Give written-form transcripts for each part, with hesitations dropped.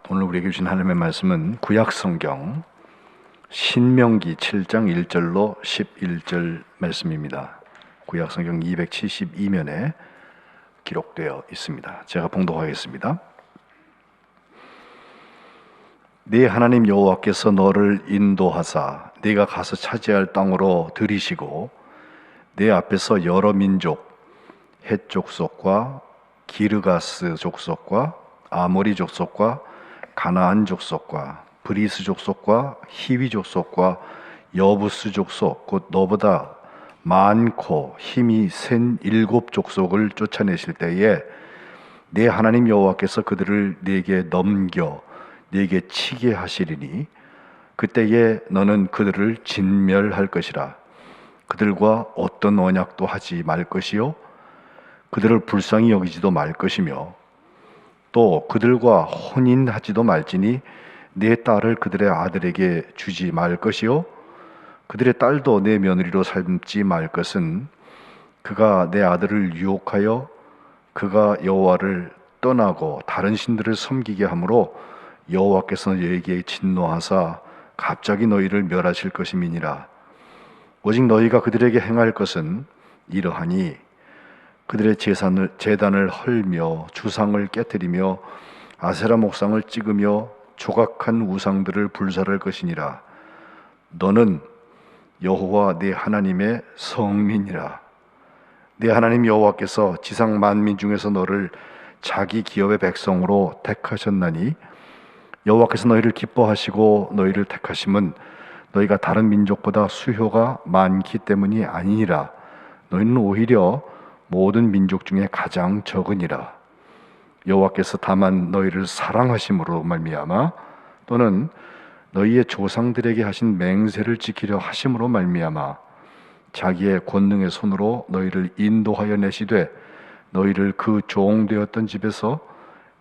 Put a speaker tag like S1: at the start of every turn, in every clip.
S1: 오늘 우리에게 주신 하나님의 말씀은 구약성경 신명기 7장 1절로 11절 말씀입니다. 구약성경 272면에 기록되어 있습니다. 제가 봉독하겠습니다. 네 하나님 여호와께서 너를 인도하사 네가 가서 차지할 땅으로 들이시고 네 앞에서 여러 민족 헷 족속과 기르가스 족속과 아모리 족속과 가나안 족속과 브리스 족속과 히위 족속과 여부스 족속 곧 너보다 많고 힘이 센 7 족속을 쫓아내실 때에 네 하나님 여호와께서 그들을 네게 넘겨 네게 치게 하시리니 그때에 너는 그들을 진멸할 것이라. 그들과 어떤 언약도 하지 말 것이요 그들을 불쌍히 여기지도 말 것이며 또 그들과 혼인하지도 말지니 내 딸을 그들의 아들에게 주지 말 것이요 그들의 딸도 내 며느리로 삼지 말 것은 그가 내 아들을 유혹하여 그가 여호와를 떠나고 다른 신들을 섬기게 하므로 여호와께서 너희에게 진노하사 갑자기 너희를 멸하실 것임이니라. 오직 너희가 그들에게 행할 것은 이러하니 그들의 제단을 헐며 주상을 깨뜨리며 아세라 목상을 찍으며 조각한 우상들을 불살할 것이니라. 너는 여호와 네 하나님의 성민이라. 네 하나님 여호와께서 지상 만민 중에서 너를 자기 기업의 백성으로 택하셨나니 여호와께서 너희를 기뻐하시고 너희를 택하심은 너희가 다른 민족보다 수효가 많기 때문이 아니니라. 너희는 오히려 모든 민족 중에 가장 적으니라. 여호와께서 다만 너희를 사랑하심으로 말미암아 또는 너희의 조상들에게 하신 맹세를 지키려 하심으로 말미암아 자기의 권능의 손으로 너희를 인도하여 내시되 너희를 그 종되었던 집에서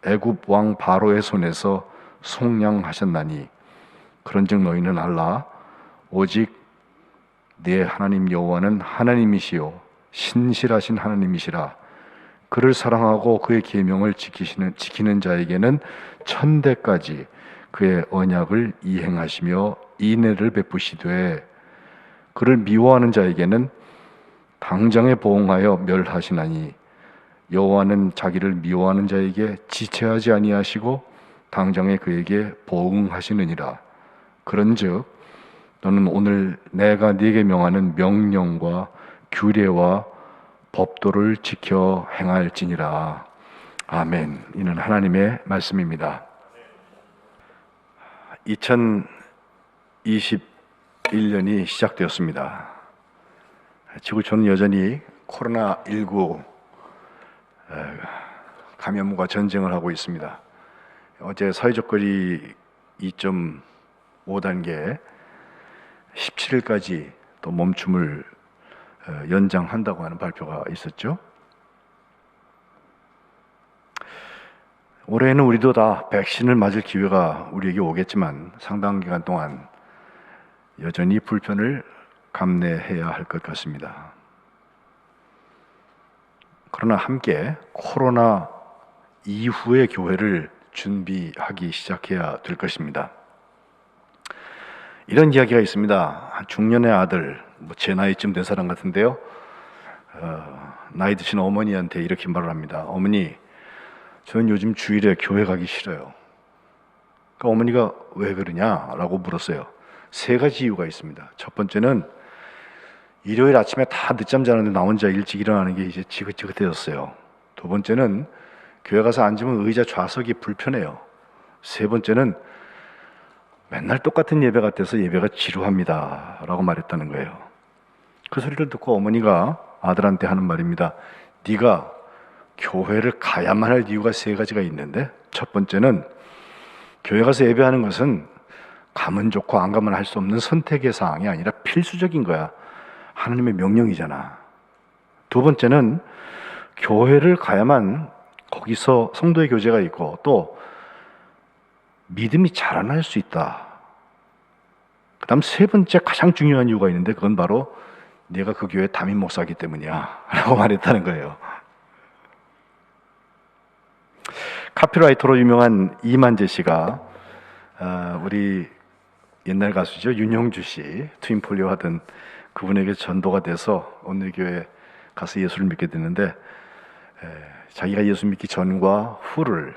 S1: 애굽 왕 바로의 손에서 속량하셨나니 그런즉 너희는 알라. 오직 네 하나님 여호와는 하나님이시요 신실하신 하나님이시라. 그를 사랑하고 그의 계명을 지키는 자에게는 천대까지 그의 언약을 이행하시며 인애를 베푸시되 그를 미워하는 자에게는 당장에 보응하여 멸하시나니 여호와는 자기를 미워하는 자에게 지체하지 아니하시고 당장에 그에게 보응하시느니라. 그런즉 너는 오늘 내가 네게 명하는 명령과 규례와 법도를 지켜 행할지니라. 아멘. 이는 하나님의 말씀입니다. 2021년이 시작되었습니다. 지구촌은 여전히 코로나19 감염과 전쟁을 하고 있습니다. 어제 사회적 거리 2.5단계 17일까지 또 멈춤을 연장한다고 하는 발표가 있었죠. 올해는 우리도 다 백신을 맞을 기회가 우리에게 오겠지만 상당 기간 동안 여전히 불편을 감내해야 할 것 같습니다. 그러나 함께 코로나 이후의 교회를 준비하기 시작해야 될 것입니다. 이런 이야기가 있습니다. 중년의 아들, 제 나이쯤 된 사람 같은데요. 나이 드신 어머니한테 이렇게 말을 합니다. 어머니, 저는 요즘 주일에 교회 가기 싫어요. 그러니까 어머니가 왜 그러냐라고 물었어요. 3가지 이유가 있습니다. 첫 번째는 일요일 아침에 다 늦잠 자는데 나 혼자 일찍 일어나는 게 이제 지긋지긋해졌어요. 2번째는 교회 가서 앉으면 의자 좌석이 불편해요. 3번째는 맨날 똑같은 예배 같아서 예배가 지루합니다 라고 말했다는 거예요. 그 소리를 듣고 어머니가 아들한테 하는 말입니다. 네가 교회를 가야만 할 이유가 3가지가 있는데 첫 번째는 교회 가서 예배하는 것은 가면 좋고 안 가면 할 수 없는 선택의 사항이 아니라 필수적인 거야. 하나님의 명령이잖아. 2번째는 교회를 가야만 거기서 성도의 교제가 있고 또 믿음이 자라날 수 있다. 그 다음 3번째 가장 중요한 이유가 있는데 그건 바로 내가 그 교회 담임 목사이기 때문이야 라고 말했다는 거예요. 카피라이터로 유명한 이만재 씨가 우리 옛날 가수죠. 윤영주 씨, 트윈폴리오 하던 그분에게 전도가 돼서 오늘 교회 가서 예수를 믿게 됐는데 자기가 예수 믿기 전과 후를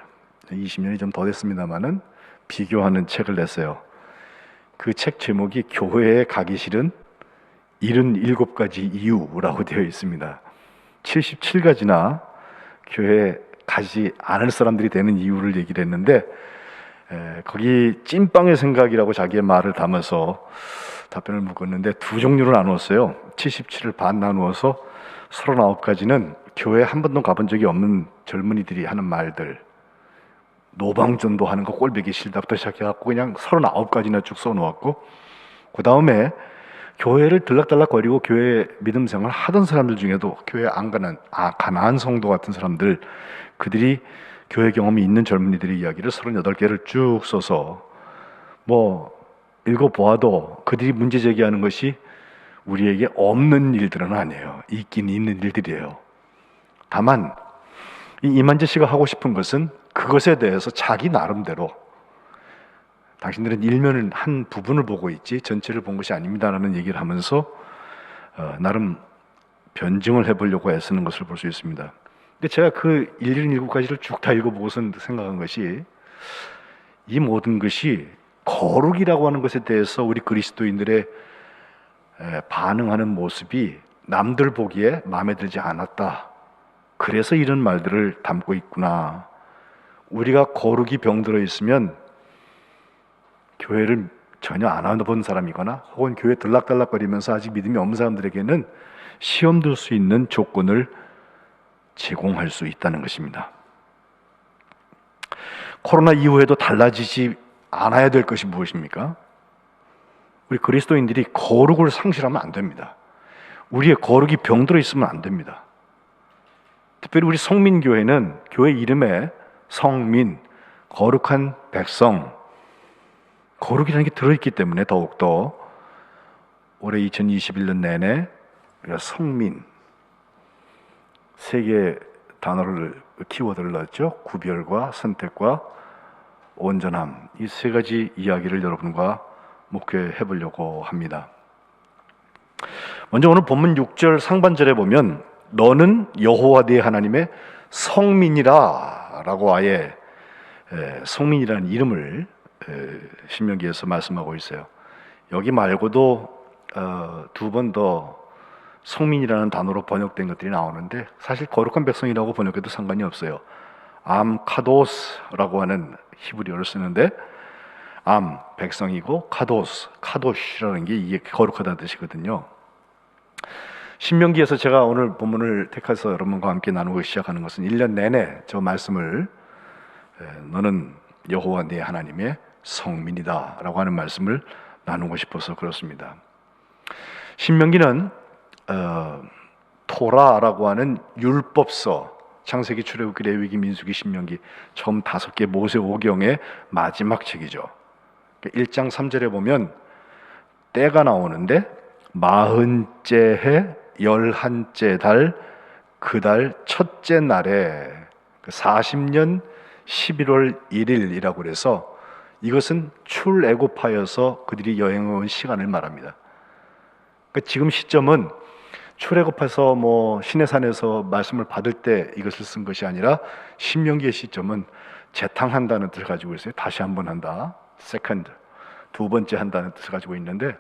S1: 20년이 좀 더 됐습니다만은 비교하는 책을 냈어요. 그 책 제목이 교회에 가기 싫은 77가지 이유라고 되어 있습니다. 77가지나 교회에 가지 않을 사람들이 되는 이유를 얘기를 했는데 거기 찐빵의 생각이라고 자기의 말을 담아서 답변을 묻었는데 두 종류로 나누었어요. 77을 반 나누어서 39가지는 교회 한 번도 가본 적이 없는 젊은이들이 하는 말들, 노방전도 하는 거 꼴보기 싫다부터 시작해갖고 그냥 39가지나 쭉 써놓았고, 그 다음에 교회를 들락달락거리고 교회 믿음 생활 하던 사람들 중에도 교회 안 가는 가나안 성도 같은 사람들, 그들이 교회 경험이 있는 젊은이들의 이야기를 38개를 쭉 써서 뭐 읽어보아도 그들이 문제 제기하는 것이 우리에게 없는 일들은 아니에요. 있긴 있는 일들이에요. 다만 이만재 씨가 하고 싶은 것은 그것에 대해서 자기 나름대로 당신들은 일면을 한 부분을 보고 있지 전체를 본 것이 아닙니다라는 얘기를 하면서 나름 변증을 해보려고 애쓰는 것을 볼 수 있습니다. 근데 제가 그 117가지를 쭉 다 읽어보고서 생각한 것이 이 모든 것이 거룩이라고 하는 것에 대해서 우리 그리스도인들의 반응하는 모습이 남들 보기에 마음에 들지 않았다. 그래서 이런 말들을 담고 있구나. 우리가 거룩이 병들어 있으면 교회를 전혀 안 와본 사람이거나 혹은 교회 들락달락거리면서 아직 믿음이 없는 사람들에게는 시험 들 수 있는 조건을 제공할 수 있다는 것입니다. 코로나 이후에도 달라지지 않아야 될 것이 무엇입니까? 우리 그리스도인들이 거룩을 상실하면 안 됩니다. 우리의 거룩이 병들어 있으면 안 됩니다. 특별히 우리 성민교회는 교회 이름에 성민, 거룩한 백성, 거룩이라는 게 들어있기 때문에 더욱더 올해 2021년 내내 우리가 성민, 세 개의 단어를, 키워드를 넣었죠. 구별과 선택과 온전함, 이 세 가지 이야기를 여러분과 목회해 보려고 합니다. 먼저 오늘 본문 6절 상반절에 보면 너는 여호와 네 하나님의 성민이라 라고 아예 성민이라는 이름을 신명기에서 말씀하고 있어요. 여기 말고도 두 번 더 성민이라는 단어로 번역된 것들이 나오는데 사실 거룩한 백성이라고 번역해도 상관이 없어요. 카도스라고 하는 히브리어를 쓰는데 백성이고 카도시라는 게 이게 거룩하다는 뜻이거든요. 신명기에서 제가 오늘 본문을 택해서 여러분과 함께 나누고 시작하는 것은 1년 내내 저 말씀을 너는 여호와 네 하나님의 성민이다 라고 하는 말씀을 나누고 싶어서 그렇습니다. 신명기는 토라라고 하는 율법서, 창세기, 출애굽기, 레위기, 민수기, 신명기 처음 5개 모세 오경의 마지막 책이죠. 1장 3절에 보면 때가 나오는데 40째 해 11째 달 그 달 첫째 날에 40년 11월 1일이라고 그래서 이것은 출애굽하여서 그들이 여행해 온 시간을 말합니다. 그러니까 지금 시점은 출애굽해서 시내산에서 말씀을 받을 때 이것을 쓴 것이 아니라 신명기의 시점은 재탕한다는 뜻을 가지고 있어요. 다시 한번 한다. 세컨드, 두 번째 한다는 뜻을 가지고 있는데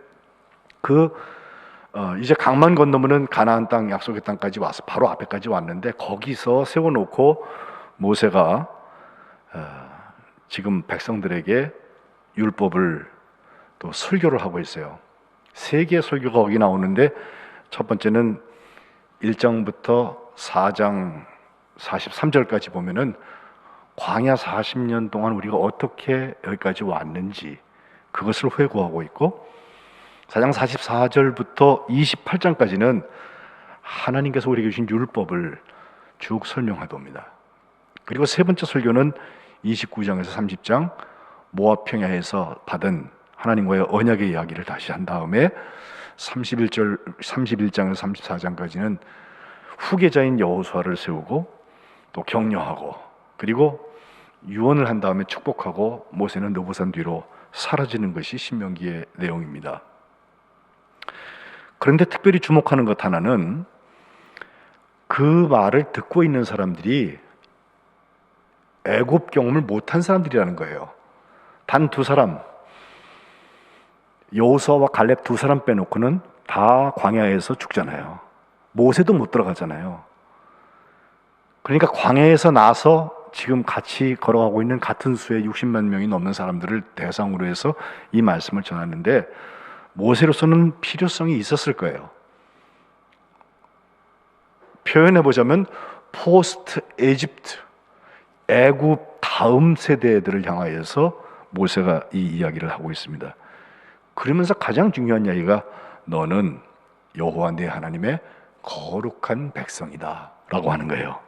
S1: 이제 강만 건너면은 가나안 땅, 약속의 땅까지 와서 바로 앞에까지 왔는데 거기서 세워놓고 모세가 지금 백성들에게 율법을 또 설교를 하고 있어요. 3개의 설교가 거기 나오는데 첫 번째는 1장부터 4장 43절까지 보면은 광야 40년 동안 우리가 어떻게 여기까지 왔는지 그것을 회고하고 있고 4장 44절부터 28장까지는 하나님께서 우리에게 주신 율법을 쭉 설명해 봅니다. 그리고 세 번째 설교는 29장에서 30장 모압 평야에서 받은 하나님과의 언약의 이야기를 다시 한 다음에 31장에서 34장까지는 후계자인 여호수아를 세우고 또 격려하고 그리고 유언을 한 다음에 축복하고 모세는 느보산 뒤로 사라지는 것이 신명기의 내용입니다. 그런데 특별히 주목하는 것 하나는 그 말을 듣고 있는 사람들이 애굽 경험을 못한 사람들이라는 거예요. 단 두 사람, 여호수아와 갈렙 두 사람 빼놓고는 다 광야에서 죽잖아요. 모세도 못 들어가잖아요. 그러니까 광야에서 나서 지금 같이 걸어가고 있는 같은 수의 60만 명이 넘는 사람들을 대상으로 해서 이 말씀을 전하는데 모세로서는 필요성이 있었을 거예요. 표현해보자면 포스트 에집트, 애굽 다음 세대들을 향하여서 모세가 이 이야기를 하고 있습니다. 그러면서 가장 중요한 이야기가 너는 여호와 네 하나님의 거룩한 백성이다 라고 하는 거예요.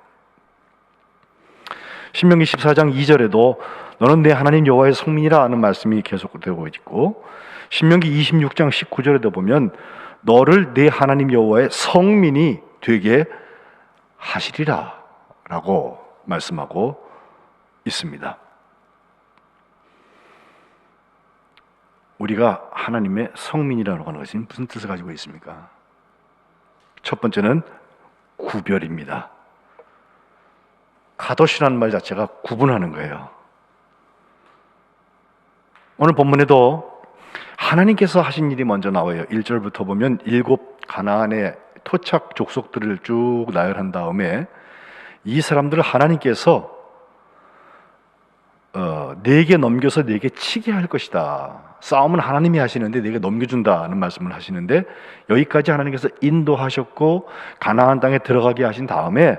S1: 신명기 14장 2절에도 너는 내 하나님 여호와의 성민이라 하는 말씀이 계속되고 있고, 신명기 26장 19절에도 보면 너를 내 하나님 여호와의 성민이 되게 하시리라 라고 말씀하고 있습니다. 우리가 하나님의 성민이라고 하는 것이 무슨 뜻을 가지고 있습니까? 첫 번째는 구별입니다. 가도시라는 말 자체가 구분하는 거예요. 오늘 본문에도 하나님께서 하신 일이 먼저 나와요. 1절부터 보면 7 가나안의 토착 족속들을 쭉 나열한 다음에 이 사람들을 하나님께서 내게 넘겨서 내게 치게 할 것이다. 싸움은 하나님이 하시는데 내게 넘겨준다는 말씀을 하시는데, 여기까지 하나님께서 인도하셨고 가나안 땅에 들어가게 하신 다음에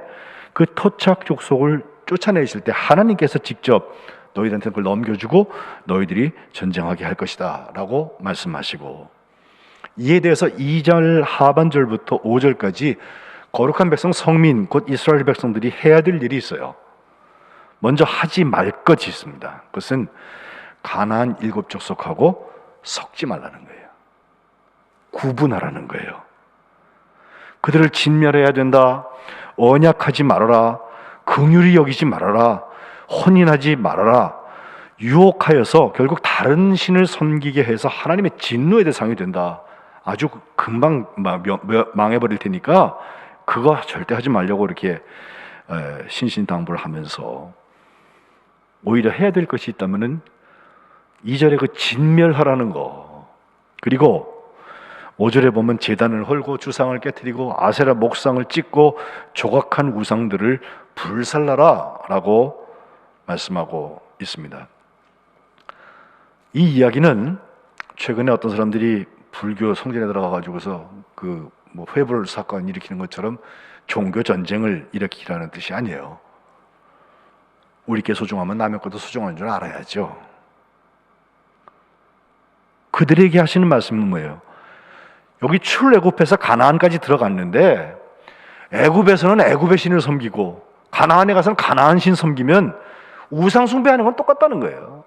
S1: 그 토착 족속을 쫓아내실 때 하나님께서 직접 너희들한테 그걸 넘겨주고 너희들이 전쟁하게 할 것이다 라고 말씀하시고, 이에 대해서 2절 하반절부터 5절까지 거룩한 백성 성민 곧 이스라엘 백성들이 해야 될 일이 있어요. 먼저 하지 말 것이 있습니다. 그것은 가나안 7 족속하고 섞지 말라는 거예요. 구분하라는 거예요. 그들을 진멸해야 된다. 언약하지 말아라. 긍휼히 여기지 말아라. 혼인하지 말아라. 유혹하여서 결국 다른 신을 섬기게 해서 하나님의 진노의 대상이 된다. 아주 금방 망해버릴 테니까 그거 절대 하지 말려고 이렇게 신신당부를 하면서, 오히려 해야 될 것이 있다면은 2절에 그 진멸하라는 거, 그리고 5절에 보면 제단을 헐고 주상을 깨뜨리고 아세라 목상을 찍고 조각한 우상들을 불살라라 라고 말씀하고 있습니다. 이 이야기는 최근에 어떤 사람들이 불교 성전에 들어가가지고서 회불 사건 일으키는 것처럼 종교 전쟁을 일으키라는 뜻이 아니에요. 우리께 소중하면 남의 것도 소중한 줄 알아야죠. 그들에게 하시는 말씀은 뭐예요? 여기 출애굽해서 가나안까지 들어갔는데 애굽에서는 애굽의 신을 섬기고 가나안에 가서는 가나안 신 섬기면 우상 숭배하는 건 똑같다는 거예요.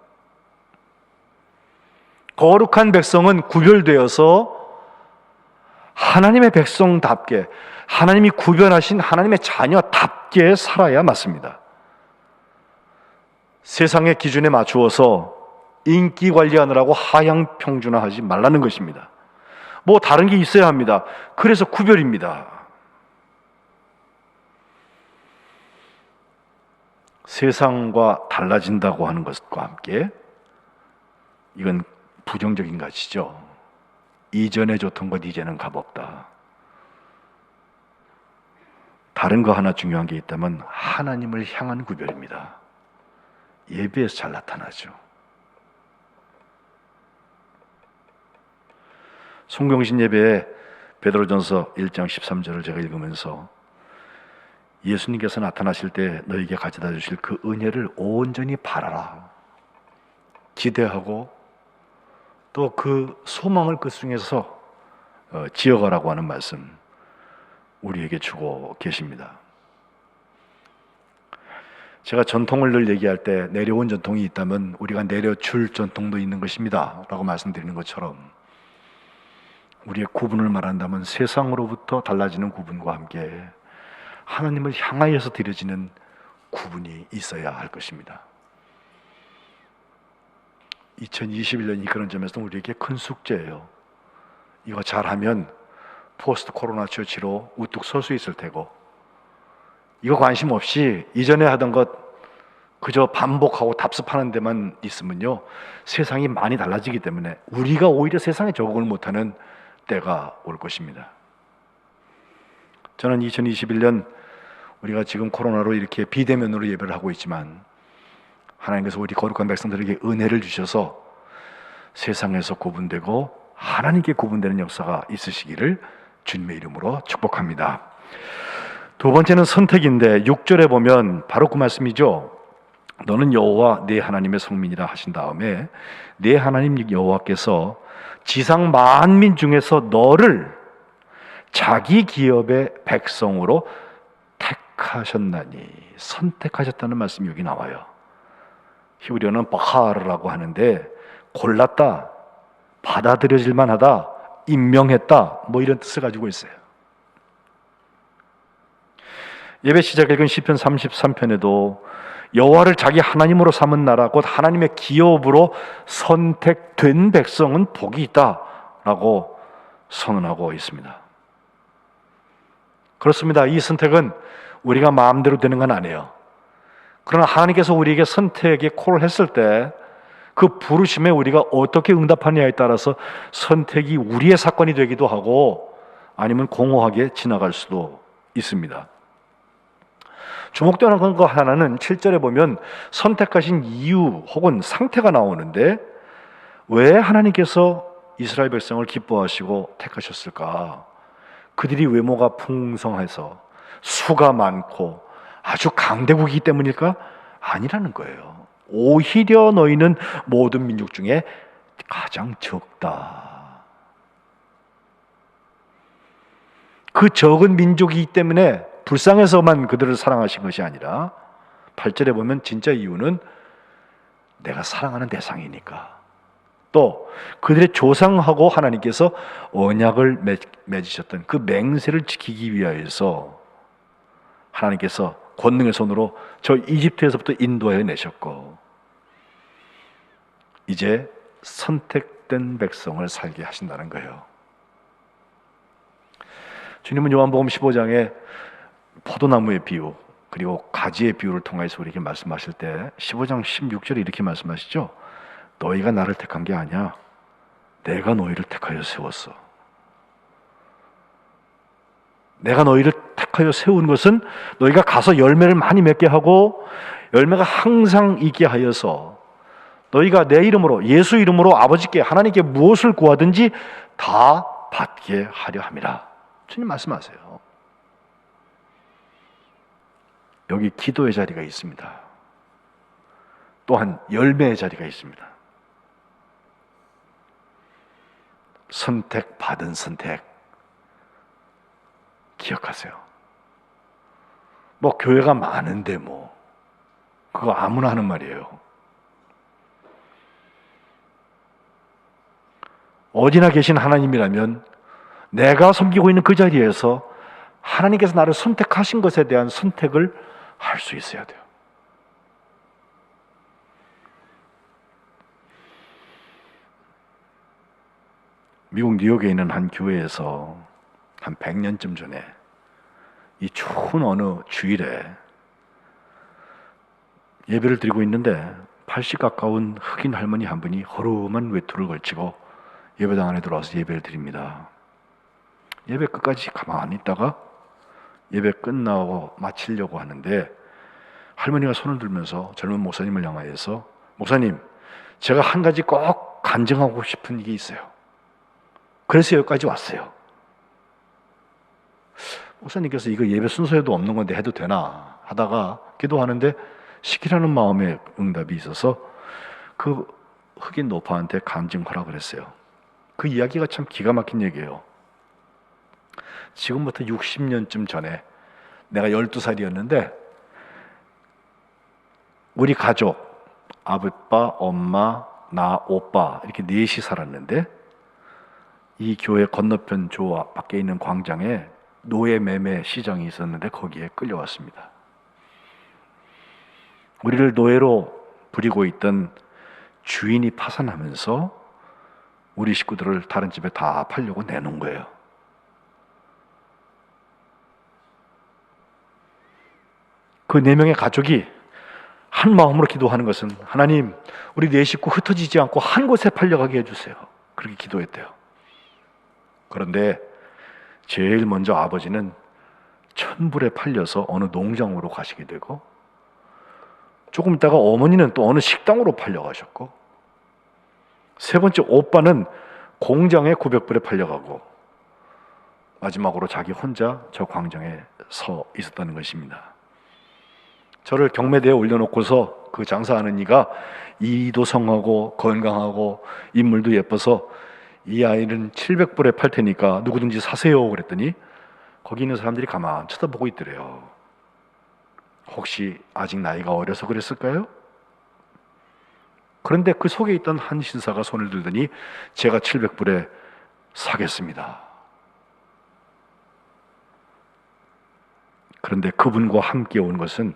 S1: 거룩한 백성은 구별되어서 하나님의 백성답게, 하나님이 구별하신 하나님의 자녀답게 살아야 맞습니다. 세상의 기준에 맞추어서 인기 관리하느라고 하향 평준화하지 말라는 것입니다. 뭐 다른 게 있어야 합니다. 그래서 구별입니다. 세상과 달라진다고 하는 것과 함께 이건 부정적인 것이죠. 이전에 좋던 것 이제는 값없다. 다른 거 하나 중요한 게 있다면 하나님을 향한 구별입니다. 예배에서 잘 나타나죠. 송경신 예배에 베드로전서 1장 13절을 제가 읽으면서 예수님께서 나타나실 때 너에게 가져다 주실 그 은혜를 온전히 바라라, 기대하고 또 그 소망을 그 중에서 지어가라고 하는 말씀 우리에게 주고 계십니다. 제가 전통을 늘 얘기할 때 내려온 전통이 있다면 우리가 내려줄 전통도 있는 것입니다 라고 말씀드리는 것처럼, 우리의 구분을 말한다면 세상으로부터 달라지는 구분과 함께 하나님을 향하여서 드려지는 구분이 있어야 할 것입니다. 2021년이 그런 점에서 우리에게 큰 숙제예요. 이거 잘하면 포스트 코로나 처치로 우뚝 설 수 있을 테고, 이거 관심 없이 이전에 하던 것 그저 반복하고 답습하는 데만 있으면요, 세상이 많이 달라지기 때문에 우리가 오히려 세상에 적응을 못하는 때가 올 것입니다. 저는 2021년 우리가 지금 코로나로 이렇게 비대면으로 예배를 하고 있지만 하나님께서 우리 거룩한 백성들에게 은혜를 주셔서 세상에서 구분되고 하나님께 구분되는 역사가 있으시기를 주님의 이름으로 축복합니다. 두 번째는 선택인데 6절에 보면 바로 그 말씀이죠. 너는 여호와 네 하나님의 성민이라 하신 다음에 네 하나님 여호와께서 지상 만민 중에서 너를 자기 기업의 백성으로 택하셨나니, 선택하셨다는 말씀이 여기 나와요. 히브리어는 바하르라고 하는데 골랐다, 받아들여질 만하다, 임명했다, 뭐 이런 뜻을 가지고 있어요. 예배 시작 읽은 시편 33편에도 여호와를 자기 하나님으로 삼은 나라 곧 하나님의 기업으로 선택된 백성은 복이 있다라고 선언하고 있습니다. 그렇습니다. 이 선택은 우리가 마음대로 되는 건 아니에요. 그러나 하나님께서 우리에게 선택에 콜을 했을 때 그 부르심에 우리가 어떻게 응답하느냐에 따라서 선택이 우리의 사건이 되기도 하고 아니면 공허하게 지나갈 수도 있습니다. 주목되는 것 하나는 7절에 보면 선택하신 이유 혹은 상태가 나오는데, 왜 하나님께서 이스라엘 백성을 기뻐하시고 택하셨을까? 그들이 외모가 풍성해서 수가 많고 아주 강대국이기 때문일까? 아니라는 거예요. 오히려 너희는 모든 민족 중에 가장 적다. 그 적은 민족이기 때문에 불쌍해서만 그들을 사랑하신 것이 아니라 8절에 보면 진짜 이유는 내가 사랑하는 대상이니까, 또 그들의 조상하고 하나님께서 언약을 맺으셨던 그 맹세를 지키기 위하여서 하나님께서 권능의 손으로 저 이집트에서부터 인도하여 내셨고 이제 선택된 백성을 살게 하신다는 거예요. 주님은 요한복음 15장에 포도나무의 비유 그리고 가지의 비유를 통해서 우리에게 말씀하실 때 15장 16절에 이렇게 말씀하시죠. 너희가 나를 택한 게 아니야, 내가 너희를 택하여 세웠어. 내가 너희를 택하여 세운 것은 너희가 가서 열매를 많이 맺게 하고 열매가 항상 있게 하여서 너희가 내 이름으로, 예수 이름으로 아버지께 하나님께 무엇을 구하든지 다 받게 하려 함이라. 주님 말씀하세요. 여기 기도의 자리가 있습니다. 또한 열매의 자리가 있습니다. 선택받은 선택 기억하세요. 뭐 교회가 많은데 뭐 그거 아무나 하는 말이에요. 어디나 계신 하나님이라면 내가 섬기고 있는 그 자리에서 하나님께서 나를 선택하신 것에 대한 선택을 할 수 있어야 돼요. 미국 뉴욕에 있는 한 교회에서 한 100년쯤 전에 이 추운 어느 주일에 예배를 드리고 있는데 80 가까운 흑인 할머니 한 분이 허름한 외투를 걸치고 예배당 안에 들어와서 예배를 드립니다. 예배 끝까지 가만히 있다가 예배 끝나고 마치려고 하는데 할머니가 손을 들면서 젊은 목사님을 향하여서, 목사님, 제가 한 가지 꼭 간증하고 싶은 게 있어요. 그래서 여기까지 왔어요. 목사님께서 이거 예배 순서에도 없는 건데 해도 되나 하다가 기도하는데 시키라는 마음의 응답이 있어서 그 흑인 노파한테 간증 허락을 했어요. 그 이야기가 참 기가 막힌 얘기예요. 지금부터 60년쯤 전에 내가 12살이었는데 우리 가족, 아빠, 엄마, 나, 오빠 이렇게 넷이 살았는데 이 교회 건너편 조 밖에 있는 광장에 노예 매매 시장이 있었는데 거기에 끌려왔습니다. 우리를 노예로 부리고 있던 주인이 파산하면서 우리 식구들을 다른 집에 다 팔려고 내놓은 거예요. 그 4명의 가족이 한 마음으로 기도하는 것은 하나님, 우리 4식구 흩어지지 않고 한 곳에 팔려가게 해주세요. 그렇게 기도했대요. 그런데 제일 먼저 아버지는 천불에 팔려서 어느 농장으로 가시게 되고, 조금 있다가 어머니는 또 어느 식당으로 팔려가셨고, 세 번째 오빠는 공장에 900불에 팔려가고, 마지막으로 자기 혼자 저 광장에 서 있었다는 것입니다. 저를 경매대에 올려놓고서 그 장사하는 이가 이도 성하고 건강하고 인물도 예뻐서 이 아이는 700불에 팔 테니까 누구든지 사세요 그랬더니 거기 있는 사람들이 가만 쳐다보고 있더래요. 혹시 아직 나이가 어려서 그랬을까요? 그런데 그 속에 있던 한 신사가 손을 들더니 제가 700불에 사겠습니다. 그런데 그분과 함께 온 것은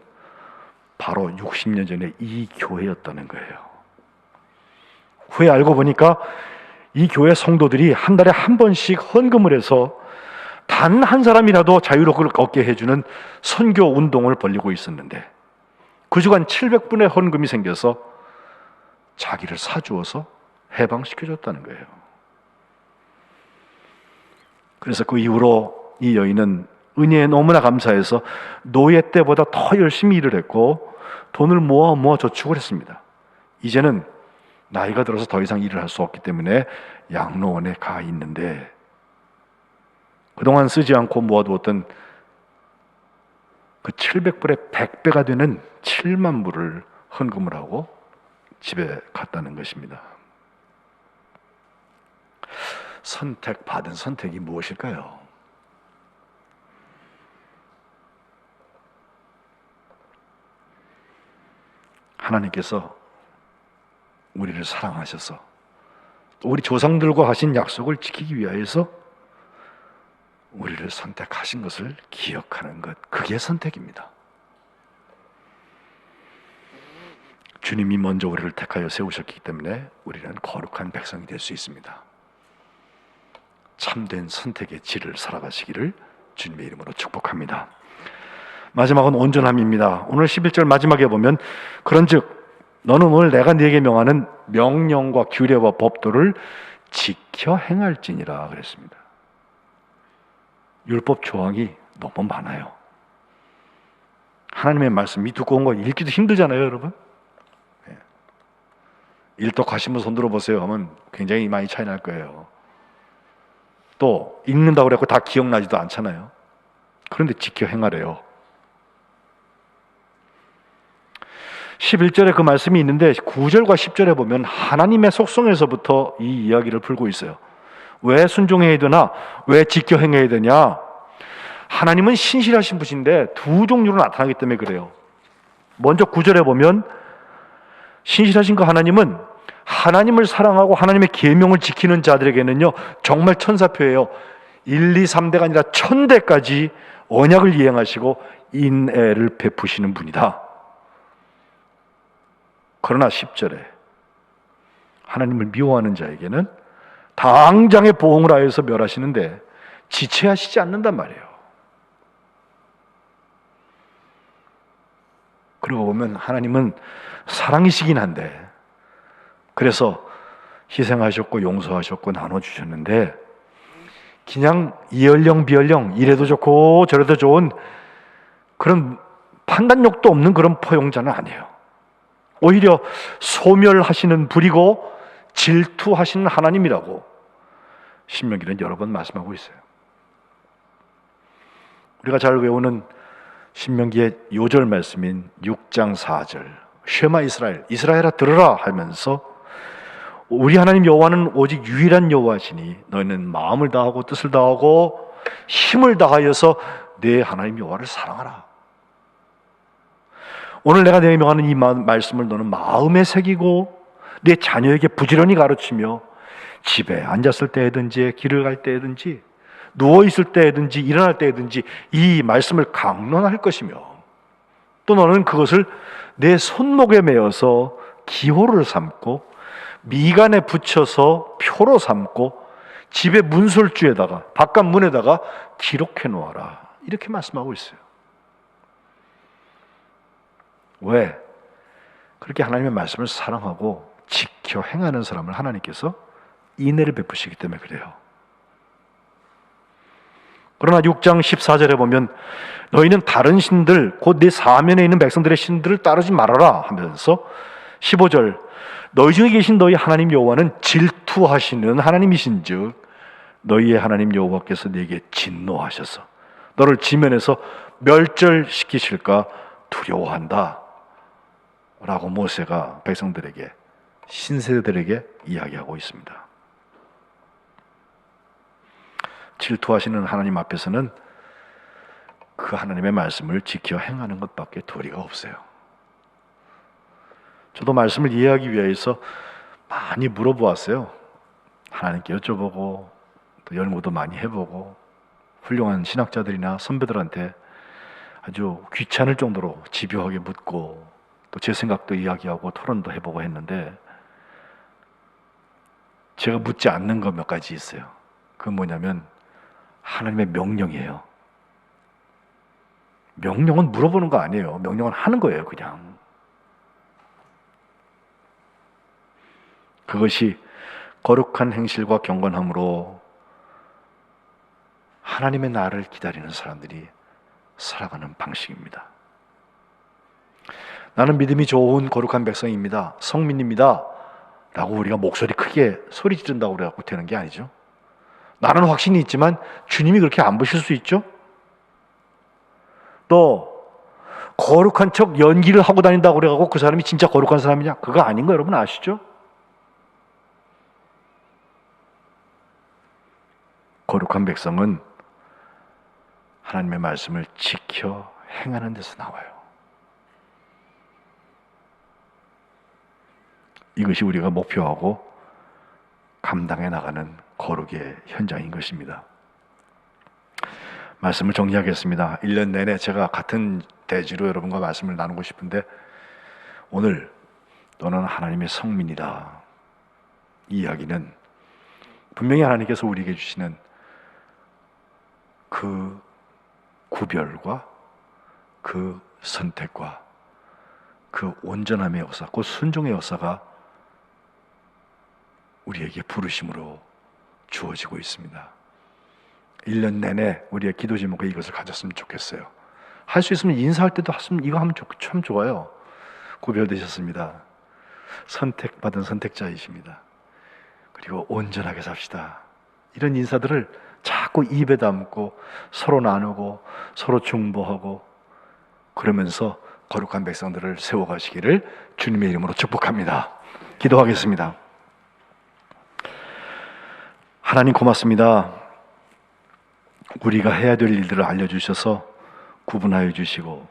S1: 바로 60년 전에 이 교회였다는 거예요. 후에 알고 보니까 이 교회 성도들이 한 달에 한 번씩 헌금을 해서 단 한 사람이라도 자유롭게 걷게 해주는 선교 운동을 벌이고 있었는데, 그 주간 700분의 헌금이 생겨서 자기를 사주어서 해방시켜줬다는 거예요. 그래서 그 이후로 이 여인은 은혜에 너무나 감사해서 노예 때보다 더 열심히 일을 했고 돈을 모아 저축을 했습니다. 이제는 나이가 들어서 더 이상 일을 할 수 없기 때문에 양로원에 가 있는데, 그동안 쓰지 않고 모아두었던 그 700불의 100배가 되는 7만 불을 헌금을 하고 집에 갔다는 것입니다. 받은 선택이 무엇일까요? 하나님께서 우리를 사랑하셔서 우리 조상들과 하신 약속을 지키기 위하여서 우리를 선택하신 것을 기억하는 것, 그게 선택입니다. 주님이 먼저 우리를 택하여 세우셨기 때문에 우리는 거룩한 백성이 될 수 있습니다. 참된 선택의 질을 살아가시기를 주님의 이름으로 축복합니다. 마지막은 온전함입니다. 오늘 11절 마지막에 보면 그런즉 너는 오늘 내가 네게 명하는 명령과 규례와 법도를 지켜 행할지니라 그랬습니다. 율법 조항이 너무 많아요. 하나님의 말씀이 두꺼운 거 읽기도 힘들잖아요, 여러분. 일독하신 분 손 들어보세요 하면 굉장히 많이 차이 날 거예요. 또 읽는다고 그래서 다 기억나지도 않잖아요. 그런데 지켜 행하래요. 11절에 그 말씀이 있는데 9절과 10절에 보면 하나님의 속성에서부터 이 이야기를 풀고 있어요. 왜 순종해야 되나? 왜 지켜 행해야 되냐? 하나님은 신실하신 분인데 두 종류로 나타나기 때문에 그래요. 먼저 9절에 보면 신실하신 그 하나님은 하나님을 사랑하고 하나님의 계명을 지키는 자들에게는요 정말 천사표예요. 1, 2, 3대가 아니라 1000대까지 언약을 이행하시고 인애를 베푸시는 분이다. 그러나 10절에 하나님을 미워하는 자에게는 당장의 보응을 하여서 멸하시는데 지체하시지 않는단 말이에요. 그러고 보면 하나님은 사랑이시긴 한데, 그래서 희생하셨고 용서하셨고 나눠주셨는데 그냥 이연령 비연령 이래도 좋고 저래도 좋은 그런 판단력도 없는 그런 포용자는 아니에요. 오히려 소멸하시는 분이고 질투하시는 하나님이라고 신명기는 여러 번 말씀하고 있어요. 우리가 잘 외우는 신명기의 요절 말씀인 6장 4절 쉐마 이스라엘, 이스라엘아 들으라 하면서 우리 하나님 여호와는 오직 유일한 여호와시니 너희는 마음을 다하고 뜻을 다하고 힘을 다하여서 내 하나님 여호와를 사랑하라. 오늘 내가 내게 명하는 이 말씀을 너는 마음에 새기고 내 자녀에게 부지런히 가르치며 집에 앉았을 때든지 길을 갈 때든지 누워있을 때든지 일어날 때든지 이 말씀을 강론할 것이며 또 너는 그것을 내 손목에 메어서 기호를 삼고 미간에 붙여서 표로 삼고 집의 문설주에다가 바깥 문에다가 기록해 놓아라, 이렇게 말씀하고 있어요. 왜? 그렇게 하나님의 말씀을 사랑하고 지켜 행하는 사람을 하나님께서 인애를 베푸시기 때문에 그래요. 그러나 6장 14절에 보면 너희는 다른 신들, 곧 네 사면에 있는 백성들의 신들을 따르지 말아라 하면서 15절, 너희 중에 계신 너희 하나님 여호와는 질투하시는 하나님이신즉 너희의 하나님 여호와께서 네게 진노하셔서 너를 지면에서 멸절시키실까 두려워한다 라고 모세가 백성들에게, 신세대들에게 이야기하고 있습니다. 질투하시는 하나님 앞에서는 그 하나님의 말씀을 지켜 행하는 것밖에 도리가 없어요. 저도 말씀을 이해하기 위해서 많이 물어보았어요. 하나님께 여쭤보고 또 연구도 많이 해보고 훌륭한 신학자들이나 선배들한테 아주 귀찮을 정도로 집요하게 묻고 또 제 생각도 이야기하고 토론도 해보고 했는데 제가 묻지 않는 거 몇 가지 있어요. 그건 뭐냐면 하나님의 명령이에요. 명령은 물어보는 거 아니에요. 명령은 하는 거예요, 그냥. 그것이 거룩한 행실과 경건함으로 하나님의 나를 기다리는 사람들이 살아가는 방식입니다. 나는 믿음이 좋은 거룩한 백성입니다, 성민입니다 라고 우리가 목소리 크게 소리 지른다고 그래갖고 되는 게 아니죠. 나는 확신이 있지만 주님이 그렇게 안 보실 수 있죠. 또 거룩한 척 연기를 하고 다닌다고 그래갖고 그 사람이 진짜 거룩한 사람이냐? 그거 아닌 거 여러분 아시죠? 거룩한 백성은 하나님의 말씀을 지켜 행하는 데서 나와요. 이것이 우리가 목표하고 감당해 나가는 거룩의 현장인 것입니다. 말씀을 정리하겠습니다. 1년 내내 제가 같은 대지로 여러분과 말씀을 나누고 싶은데 오늘 너는 하나님의 성민이다, 이 이야기는 분명히 하나님께서 우리에게 주시는 그 구별과 그 선택과 그 온전함의 역사, 그 순종의 역사가 우리에게 부르심으로 주어지고 있습니다. 1년 내내 우리의 기도 제목에 이것을 가졌으면 좋겠어요. 할 수 있으면 인사할 때도 이거 하면 참 좋아요. 구별되셨습니다. 선택받은 선택자이십니다. 그리고 온전하게 삽시다. 이런 인사들을 자꾸 입에 담고 서로 나누고 서로 중보하고 그러면서 거룩한 백성들을 세워가시기를 주님의 이름으로 축복합니다. 기도하겠습니다. 하나님 고맙습니다. 우리가 해야 될 일들을 알려주셔서 구분하여 주시고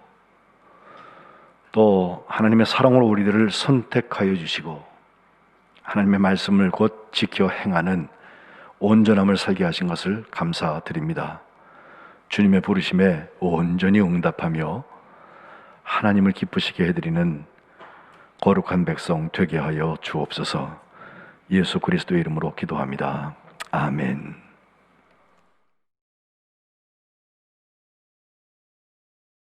S1: 또 하나님의 사랑으로 우리들을 선택하여 주시고 하나님의 말씀을 곧 지켜 행하는 온전함을 살게 하신 것을 감사드립니다. 주님의 부르심에 온전히 응답하며 하나님을 기쁘시게 해드리는 거룩한 백성 되게 하여 주옵소서. 예수 그리스도의 이름으로 기도합니다. 아멘.